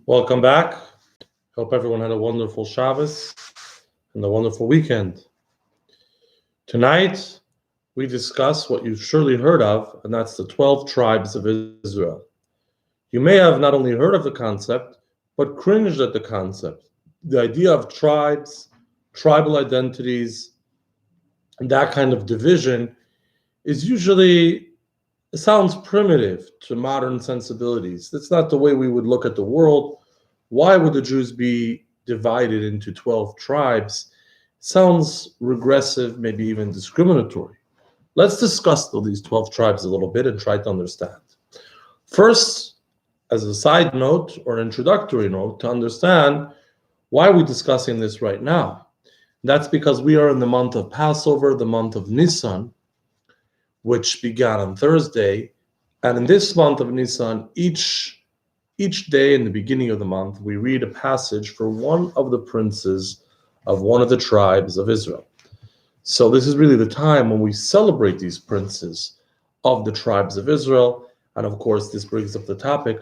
Welcome back. Hope everyone had a wonderful Shabbos and a wonderful weekend. Tonight, we discuss what you've surely heard of, and that's the 12 tribes of Israel. You may have not only heard of the concept, but cringed at the concept. The idea of tribes, tribal identities, and that kind of division is usually, it sounds primitive to modern sensibilities. That's not the way we would look at the world. Why would the Jews be divided into 12 tribes? Sounds regressive, maybe even discriminatory. Let's discuss these 12 tribes a little bit and try to understand. First, as a side note or introductory note, to understand why we're discussing this right now. That's because we are in the month of Passover, the month of Nisan, which began on Thursday. And in this month of Nisan, each day in the beginning of the month, we read a passage for one of the princes of one of the tribes of Israel. So this is really the time when we celebrate these princes of the tribes of Israel. And of course, this brings up the topic,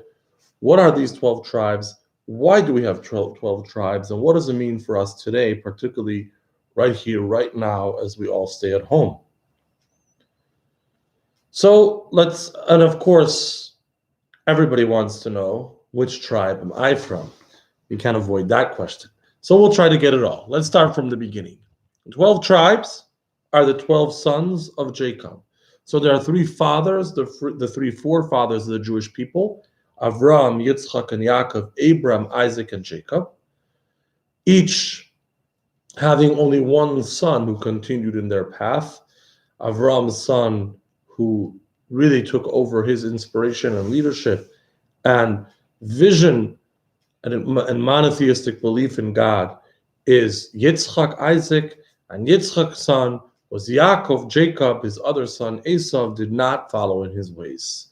what are these 12 tribes? Why do we have 12 tribes? And what does it mean for us today, particularly right here, right now, as we all stay at home? So and of course, everybody wants to know, which tribe am I from? You can't avoid that question. So we'll try to get it all. Let's start from the beginning. 12 tribes are the 12 sons of Jacob. So there are three fathers, the three forefathers of the Jewish people, Avram, Yitzchak, and Yaakov, Abraham, Isaac, and Jacob, each having only one son who continued in their path. Avram's son, who really took over his inspiration and leadership and vision and monotheistic belief in God, is Yitzchak, Isaac, and Yitzchak's son was Yaakov. Jacob, his other son, Esau, did not follow in his ways.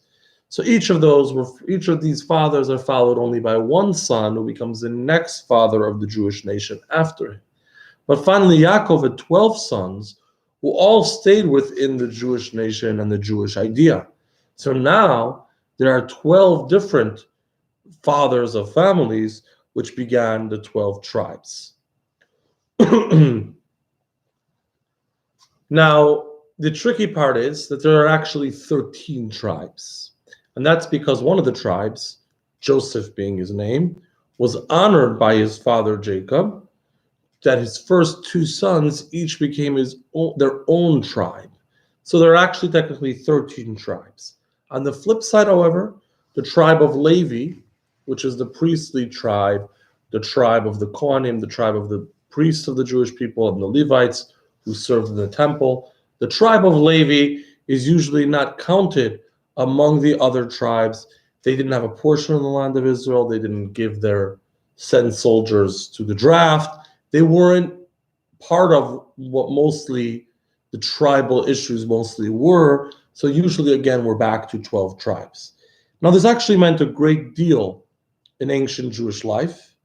So each of these fathers are followed only by one son who becomes the next father of the Jewish nation after him. But finally, Yaakov had 12 sons who all stayed within the Jewish nation and the Jewish idea. So now there are 12 different fathers of families, which began the 12 tribes. Now, the tricky part is that there are actually 13 tribes. And that's because one of the tribes, Joseph being his name, was honored by his father Jacob, that his first two sons each became their own tribe. So there are actually technically 13 tribes. On the flip side, however, the tribe of Levi, which is the priestly tribe, the tribe of the Kohanim, the tribe of the priests of the Jewish people and the Levites who served in the temple, the tribe of Levi is usually not counted among the other tribes. They didn't have a portion of the land of Israel. They didn't send soldiers to the draft. They weren't part of what mostly the tribal issues mostly were. So usually, again, we're back to 12 tribes. Now, this actually meant a great deal in ancient Jewish life.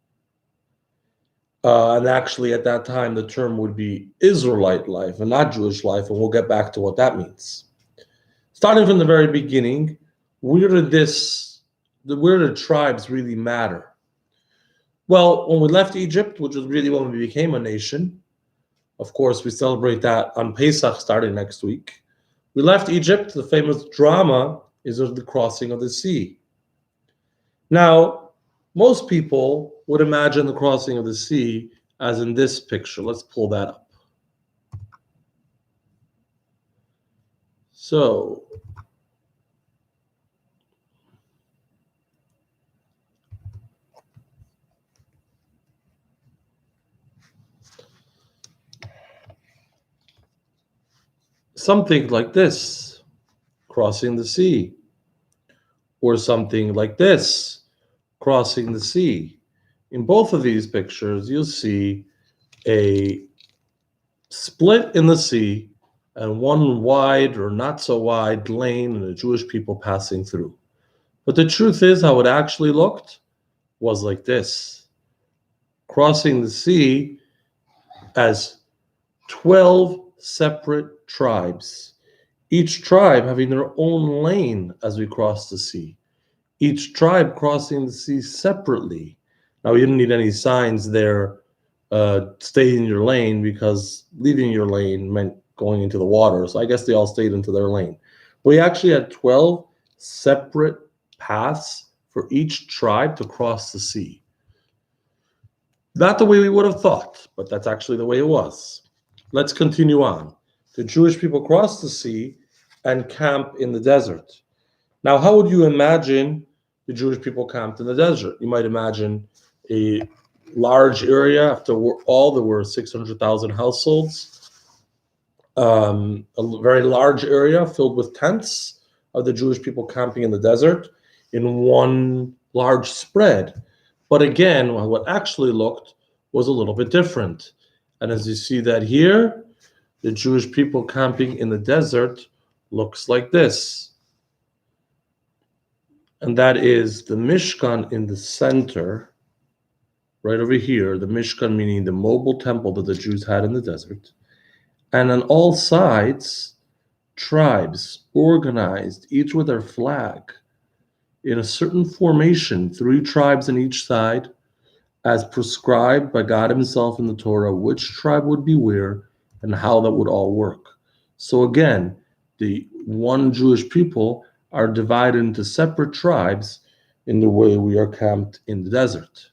And actually, at that time, the term would be Israelite life and not Jewish life. And we'll get back to what that means. Starting from the very beginning, where did the tribes really matter? Well, when we left Egypt, which was really when we became a nation, of course, we celebrate that on Pesach starting next week. We left Egypt. The famous drama is of the crossing of the sea. Now, most people would imagine the crossing of the sea as in this picture. Let's pull that up. So, something like this, crossing the sea, or something like this, crossing the sea. In both of these pictures, you'll see a split in the sea and one wide or not so wide lane and the Jewish people passing through. But the truth is, how it actually looked was like this, crossing the sea as 12 separate tribes, each tribe having their own lane as we cross the sea, each tribe crossing the sea separately, Now, you didn't need any signs there, stay in your lane, because leaving your lane meant going into the water. So I guess they all stayed into their lane. We actually had 12 separate paths for each tribe to cross the sea. Not the way we would have thought, but that's actually the way it was. Let's continue on. The Jewish people crossed the sea and camp in the desert. Now, how would you imagine the Jewish people camped in the desert? You might imagine a large area. After all, there were 600,000 households. A very large area filled with tents of the Jewish people camping in the desert in one large spread. But again, what actually looked was a little bit different. And as you see that here, the Jewish people camping in the desert looks like this. And that is the Mishkan in the center, right over here. The Mishkan meaning the mobile temple that the Jews had in the desert. And on all sides, tribes organized, each with their flag, in a certain formation, 3 tribes on each side, as prescribed by God Himself in the Torah, which tribe would be where and how that would all work. So again, the one Jewish people are divided into separate tribes in the way we are camped in the desert.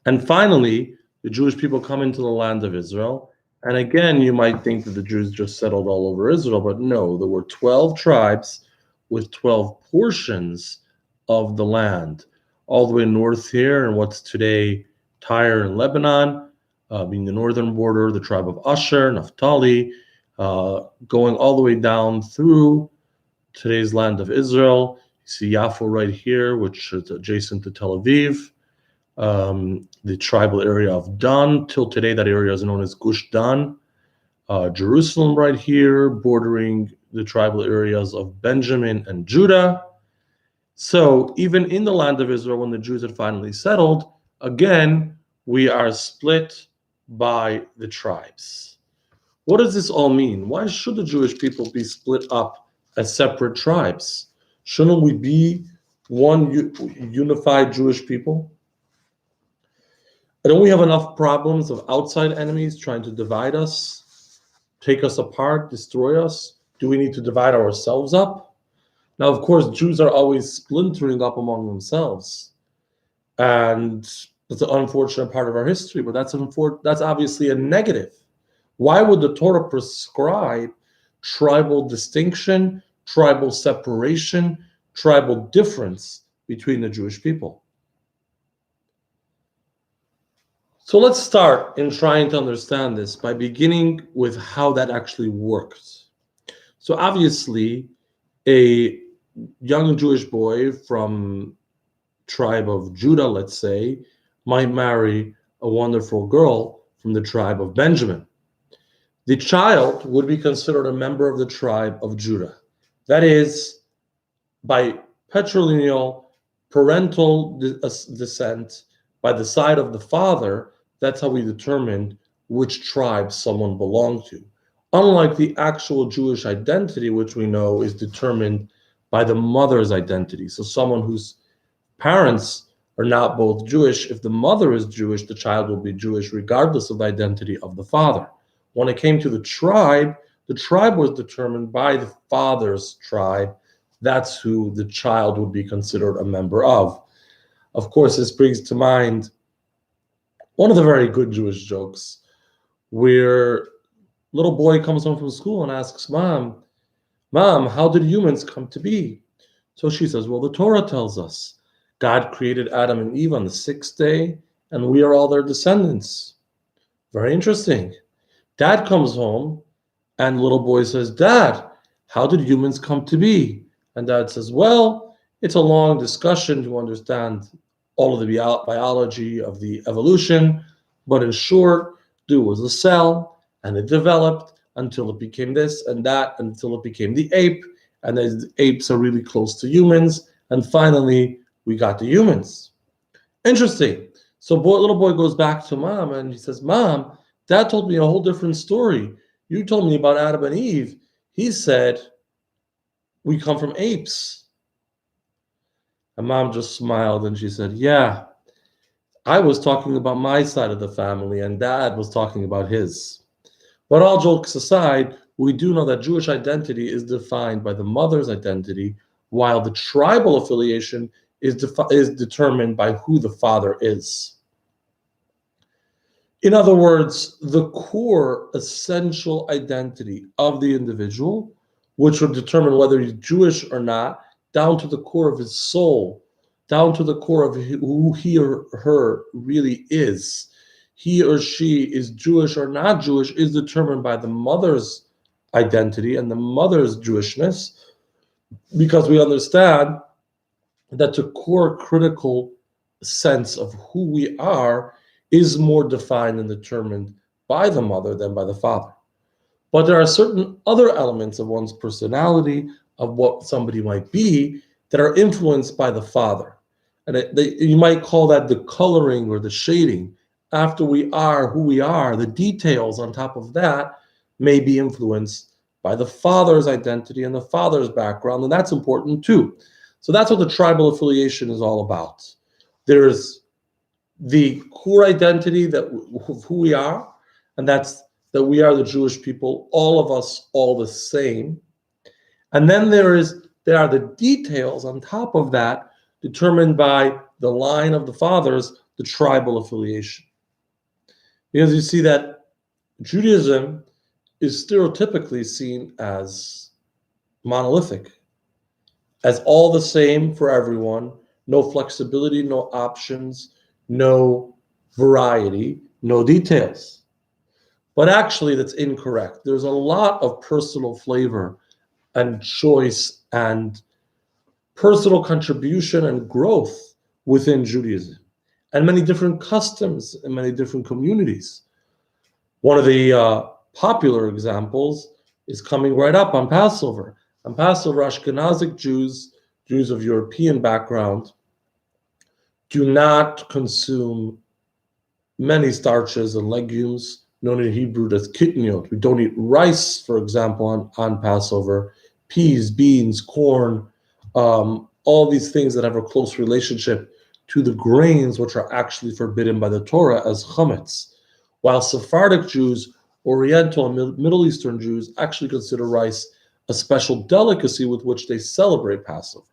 And finally, the Jewish people come into the land of Israel. And again, you might think that the Jews just settled all over Israel, but no, there were 12 tribes with 12 portions of the land, all the way north here in what's today Tyre and Lebanon, being the northern border, the tribe of Asher, Naphtali, going all the way down through today's land of Israel. You see Yaffo right here, which is adjacent to Tel Aviv. The tribal area of Dan, till today that area is known as Gush Dan. Jerusalem right here, bordering the tribal areas of Benjamin and Judah. So even in the land of Israel, when the Jews had finally settled, again, we are split by the tribes. What does this all mean? Why should the Jewish people be split up as separate tribes? Shouldn't we be one unified Jewish people? Don't we have enough problems of outside enemies trying to divide us, take us apart, destroy us? Do we need to divide ourselves up? Now, of course, Jews are always splintering up among themselves. And it's an unfortunate part of our history, but that's obviously a negative. Why would the Torah prescribe tribal distinction, tribal separation, tribal difference between the Jewish people? So let's start in trying to understand this by beginning with how that actually works. So obviously, a young Jewish boy from tribe of Judah, let's say, might marry a wonderful girl from the tribe of Benjamin. The child would be considered a member of the tribe of Judah. That is, by patrilineal parental descent, by the side of the father, that's how we determined which tribe someone belonged to. Unlike the actual Jewish identity, which we know is determined by the mother's identity. So someone whose parents are not both Jewish, if the mother is Jewish, the child will be Jewish regardless of the identity of the father. When it came to the tribe was determined by the father's tribe. That's who the child would be considered a member of. Of course, this brings to mind one of the very good Jewish jokes where little boy comes home from school and asks Mom, how did humans come to be? So she says, well, the Torah tells us God created Adam and Eve on the 6th day, and we are all their descendants. Very interesting. Dad comes home, and little boy says, Dad, how did humans come to be? And Dad says, well, it's a long discussion to understand all of the biology of the evolution, but in short, there was a cell, and it developed until it became this and that, until it became the ape, and the apes are really close to humans, and finally, we got the humans. Interesting. So little boy goes back to Mom, and he says, Mom, Dad told me a whole different story. You told me about Adam and Eve. He said, we come from apes. And Mom just smiled and she said, yeah, I was talking about my side of the family, and Dad was talking about his. But all jokes aside, we do know that Jewish identity is defined by the mother's identity, while the tribal affiliation is determined by who the father is. In other words, the core essential identity of the individual, which will determine whether he's Jewish or not, down to the core of his soul, down to the core of who he or her really is. He or she is Jewish or not Jewish is determined by the mother's identity and the mother's Jewishness, because we understand that the core critical sense of who we are is more defined and determined by the mother than by the father. But there are certain other elements of one's personality, of what somebody might be, that are influenced by the father. And you might call that the coloring or the shading. After we are who we are, the details on top of that may be influenced by the father's identity and the father's background, and that's important too. So that's what the tribal affiliation is all about. There's the core identity that of who we are, and that's that we are the Jewish people, all of us, all the same. And then there are the details on top of that, determined by the line of the fathers, the tribal affiliation. Because you see that Judaism is stereotypically seen as monolithic, as all the same for everyone, no flexibility, no options, no variety, no details. But actually, that's incorrect. There's a lot of personal flavor and choice and personal contribution and growth within Judaism, and many different customs in many different communities. One of the popular examples is coming right up on Passover. On Passover, Ashkenazic Jews, Jews of European background, do not consume many starches and legumes, known in Hebrew as kitniot. We don't eat rice, for example, on Passover, peas, beans, corn, all these things that have a close relationship to the grains, which are actually forbidden by the Torah as chametz. While Sephardic Jews, Oriental and Middle Eastern Jews actually consider rice a special delicacy with which they celebrate Passover.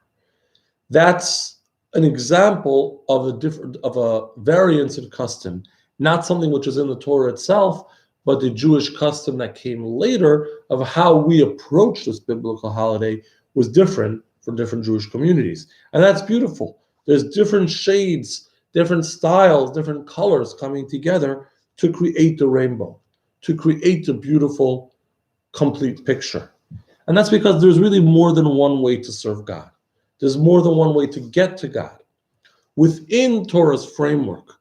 That's an example of a variance in custom, not something which is in the Torah itself, but the Jewish custom that came later of how we approach this biblical holiday was different for different Jewish communities. And that's beautiful. There's different shades, different styles, different colors coming together to create the rainbow, to create the beautiful, complete picture. And that's because there's really more than one way to serve God. There's more than one way to get to God. Within Torah's framework,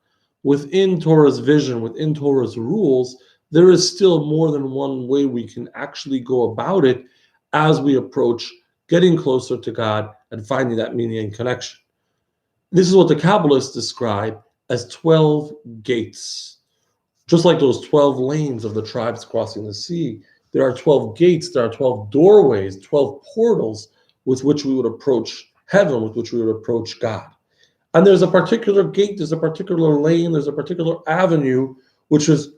within Torah's vision, within Torah's rules, there is still more than one way we can actually go about it as we approach getting closer to God and finding that meaning and connection. This is what the Kabbalists describe as 12 gates. Just like those 12 lanes of the tribes crossing the sea, there are 12 gates, there are 12 doorways, 12 portals with which we would approach heaven, with which we would approach God. And there's a particular gate, there's a particular lane, there's a particular avenue, which is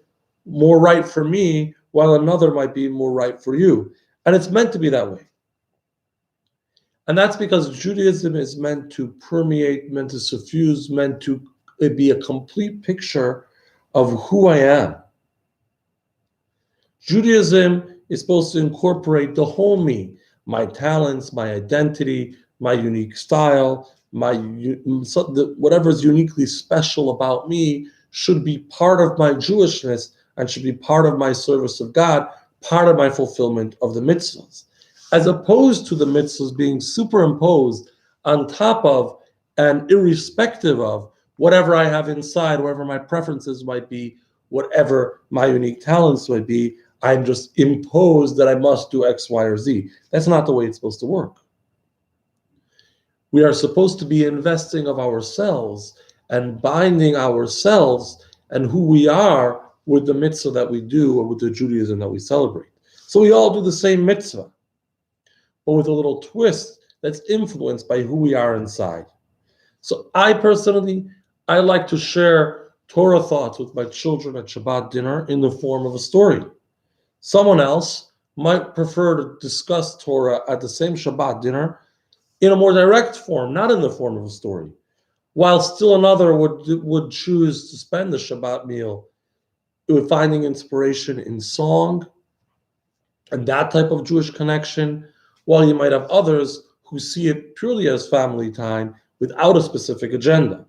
more right for me, while another might be more right for you. And it's meant to be that way. And that's because Judaism is meant to permeate, meant to suffuse, meant to be a complete picture of who I am. Judaism is supposed to incorporate the whole me, my talents, my identity, my unique style, whatever is uniquely special about me should be part of my Jewishness and should be part of my service of God, part of my fulfillment of the mitzvahs, as opposed to the mitzvahs being superimposed on top of and irrespective of whatever I have inside, whatever my preferences might be, whatever my unique talents might be. I'm just imposed that I must do X, Y, or Z. That's not the way it's supposed to work. We are supposed to be investing of ourselves and binding ourselves and who we are with the mitzvah that we do or with the Judaism that we celebrate. So we all do the same mitzvah, but with a little twist that's influenced by who we are inside. So I personally, I like to share Torah thoughts with my children at Shabbat dinner in the form of a story. Someone else might prefer to discuss Torah at the same Shabbat dinner in a more direct form, not in the form of a story. While still another would choose to spend the Shabbat meal with finding inspiration in song and that type of Jewish connection, while you might have others who see it purely as family time without a specific agenda.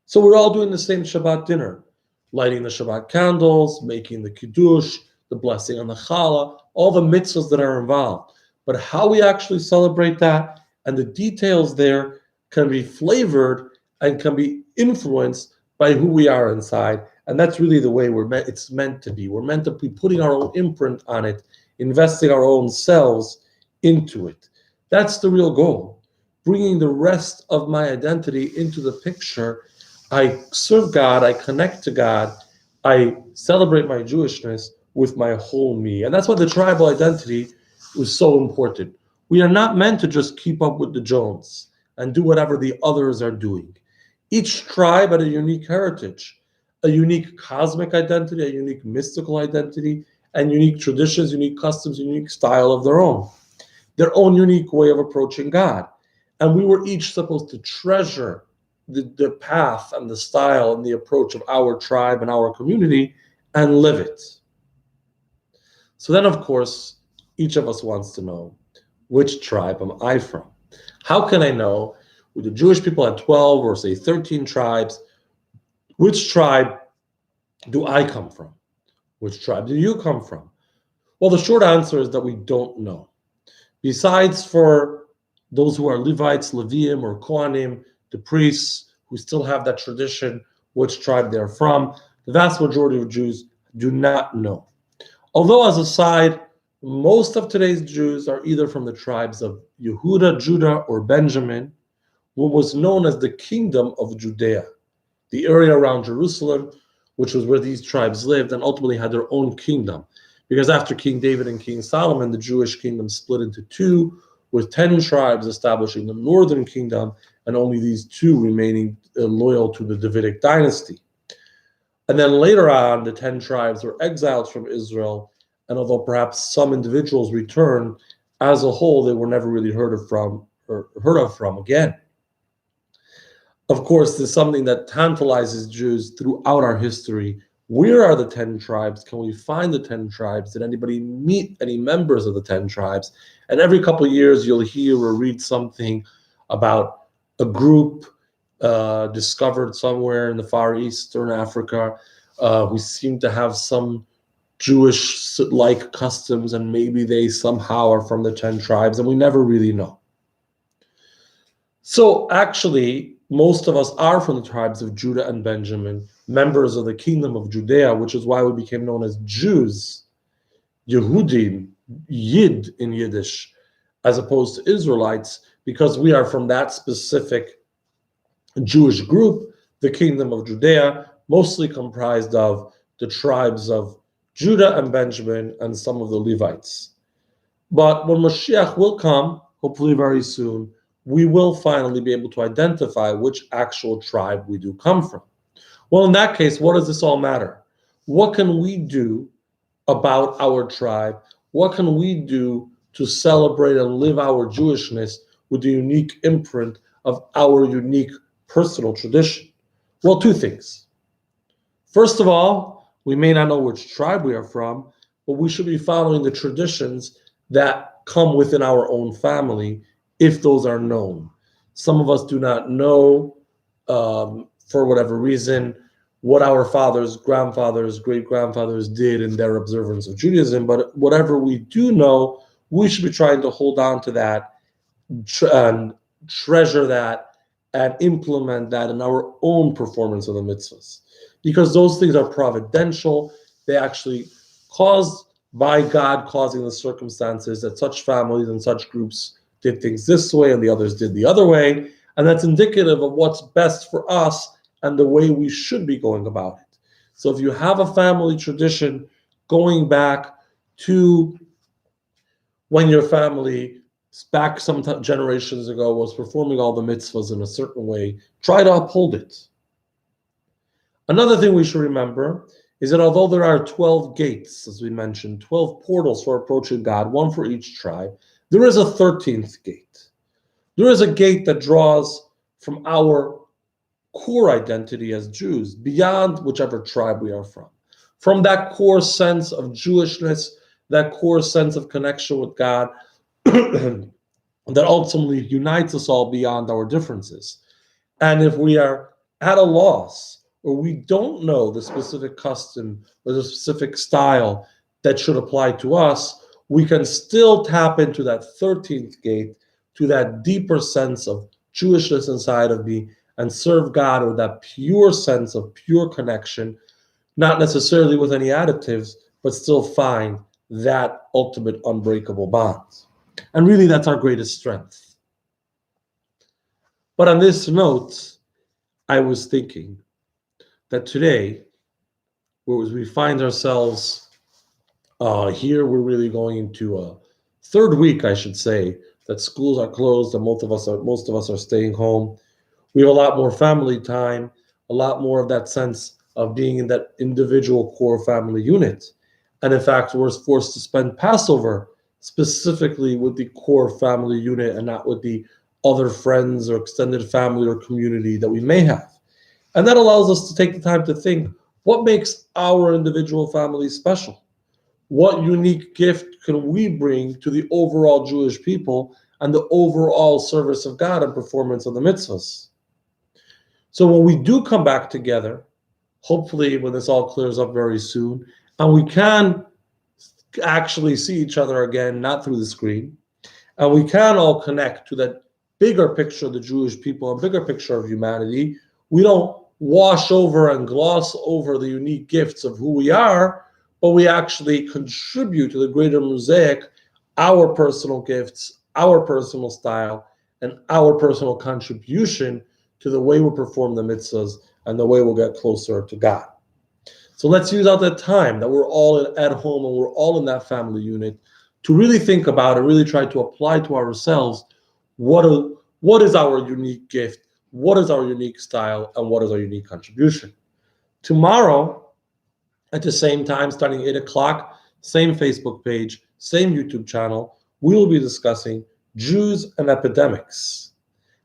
So we're all doing the same Shabbat dinner, lighting the Shabbat candles, making the kiddush, the blessing on the challah, all the mitzvahs that are involved. But how we actually celebrate that and the details there can be flavored and can be influenced by who we are inside. And that's really the way it's meant to be. We're meant to be putting our own imprint on it, investing our own selves into it. That's the real goal. Bringing the rest of my identity into the picture. I serve God, I connect to God, I celebrate my Jewishness with my whole me. And that's why the tribal identity was so important. We are not meant to just keep up with the Jones and do whatever the others are doing. Each tribe had a unique heritage, a unique cosmic identity, a unique mystical identity, and unique traditions, unique customs, unique style of their own unique way of approaching God. And we were each supposed to treasure the path and the style and the approach of our tribe and our community and live it. So then, of course, each of us wants to know, which tribe am I from? How can I know, with the Jewish people at 12 or say 13 tribes, which tribe do I come from? Which tribe do you come from? Well, the short answer is that we don't know. Besides for those who are Levites, Leviim, or Kohanim, the priests who still have that tradition, which tribe they're from, the vast majority of Jews do not know. Although, as a side, most of today's Jews are either from the tribes of Yehuda, Judah, or Benjamin, what was known as the Kingdom of Judea, the area around Jerusalem, which was where these tribes lived and ultimately had their own kingdom. Because after King David and King Solomon, the Jewish kingdom split into two, with 10 tribes establishing the northern kingdom and only these two remaining loyal to the Davidic dynasty. And then later on, the 10 tribes were exiled from Israel, and although perhaps some individuals returned, as a whole, they were never really heard of from again. Of course, there's something that tantalizes Jews throughout our history. Where are the 10 tribes? Can we find the 10 tribes? Did anybody meet any members of the 10 tribes? And every couple of years, you'll hear or read something about a group discovered somewhere in the Far Eastern Africa who seem to have some Jewish-like customs, and maybe they somehow are from the 10 tribes, and we never really know. So actually, most of us are from the tribes of Judah and Benjamin, members of the kingdom of Judea, which is why we became known as Jews, Yehudim, Yid in Yiddish, as opposed to Israelites, because we are from that specific Jewish group, the kingdom of Judea, mostly comprised of the tribes of Judah and Benjamin and some of the Levites. But when Mashiach will come, hopefully very soon, we will finally be able to identify which actual tribe we do come from. Well, in that case, what does this all matter? What can we do about our tribe? What can we do to celebrate and live our Jewishness with the unique imprint of our unique personal tradition? Well, two things. First of all, we may not know which tribe we are from, but we should be following the traditions that come within our own family, if those are known. Some of us do not know, for whatever reason, what our fathers, grandfathers, great-grandfathers did in their observance of Judaism, but whatever we do know, we should be trying to hold on to that and treasure that and implement that in our own performance of the mitzvahs. Because those things are providential. They actually caused by God causing the circumstances that such families and such groups did things this way and the others did the other way. And that's indicative of what's best for us and the way we should be going about it. So if you have a family tradition going back to when your family back some generations ago was performing all the mitzvahs in a certain way, try to uphold it. Another thing we should remember is that although there are 12 gates, as we mentioned, 12 portals for approaching God, one for each tribe, there is a 13th gate. There is a gate that draws from our core identity as Jews, beyond whichever tribe we are from that core sense of Jewishness, that core sense of connection with God that ultimately unites us all beyond our differences. And if we are at a loss, or we don't know the specific custom or the specific style that should apply to us, we can still tap into that 13th gate, to that deeper sense of Jewishness inside of me, and serve God with that pure sense of pure connection, not necessarily with any additives, but still find that ultimate unbreakable bond. And really, that's our greatest strength. But on this note, I was thinking that today, as we find ourselves here, we're really going into a third week, I should say, that schools are closed and most of us are staying home. We have a lot more family time, a lot more of that sense of being in that individual core family unit. And in fact, we're forced to spend Passover specifically with the core family unit and not with the other friends or extended family or community that we may have. And that allows us to take the time to think, what makes our individual families special? What unique gift can we bring to the overall Jewish people and the overall service of God and performance of the mitzvahs? So when we do come back together, hopefully when this all clears up very soon, and we can actually see each other again, not through the screen, and we can all connect to that bigger picture of the Jewish people, a bigger picture of humanity, we don't wash over and gloss over the unique gifts of who we are, but we actually contribute to the greater mosaic, our personal gifts, our personal style, and our personal contribution to the way we perform the mitzvahs and the way we'll get closer to God. So let's use out that time that we're all at home and we're all in that family unit to really think about and really try to apply to ourselves what is our unique gift, what is our unique style, and what is our unique contribution. Tomorrow, at the same time, starting 8 o'clock, same Facebook page, same YouTube channel, we will be discussing Jews and epidemics.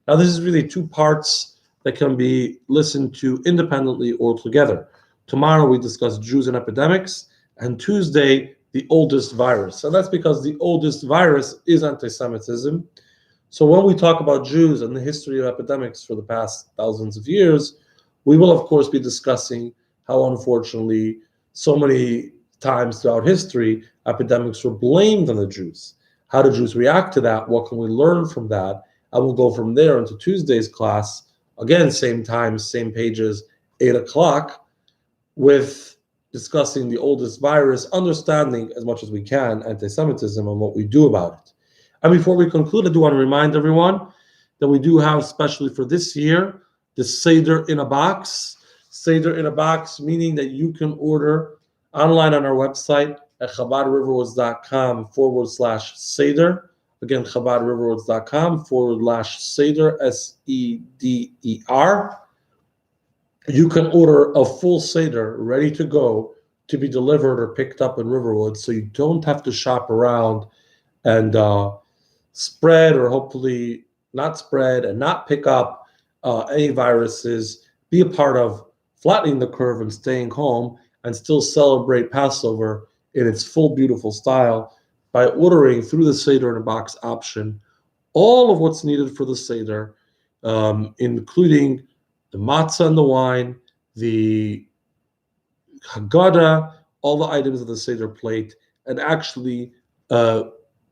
Now, this is really two parts that can be listened to independently or together. Tomorrow, we discuss Jews and epidemics, and Tuesday, the oldest virus. And that's because the oldest virus is anti-Semitism. So when we talk about Jews and the history of epidemics for the past thousands of years, we will, of course, be discussing how, unfortunately, so many times throughout history, epidemics were blamed on the Jews. How do Jews react to that? What can we learn from that? I will go from there into Tuesday's class, again, same time, same pages, 8 o'clock, with discussing the oldest virus, understanding as much as we can anti-Semitism and what we do about it. And before we conclude, I do want to remind everyone that we do have, especially for this year, the Seder in a box. Seder in a box, meaning that you can order online on our website at chabadriverwoods.com/Seder. Again, chabadriverwoods.com/Seder, SEDER. You can order a full Seder ready to go to be delivered or picked up in Riverwood, so you don't have to shop around and spread, or hopefully not spread and not pick up any viruses. Be a part of flattening the curve and staying home and still celebrate Passover in its full beautiful style by ordering through the Seder in a box option all of what's needed for the Seder, including the matzah and the wine, the Haggadah, all the items of the Seder plate, and actually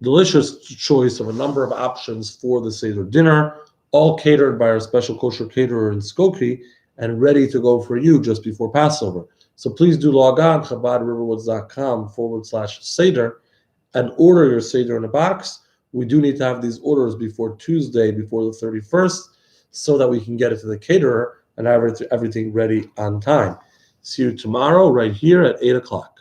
delicious choice of a number of options for the Seder dinner, all catered by our special kosher caterer in Skokie and ready to go for you just before Passover. So please do log on, chabadriverwoods.com/Seder, and order your Seder in a box. We do need to have these orders before Tuesday, before the 31st, so that we can get it to the caterer and have everything ready on time. See you tomorrow right here at 8 o'clock.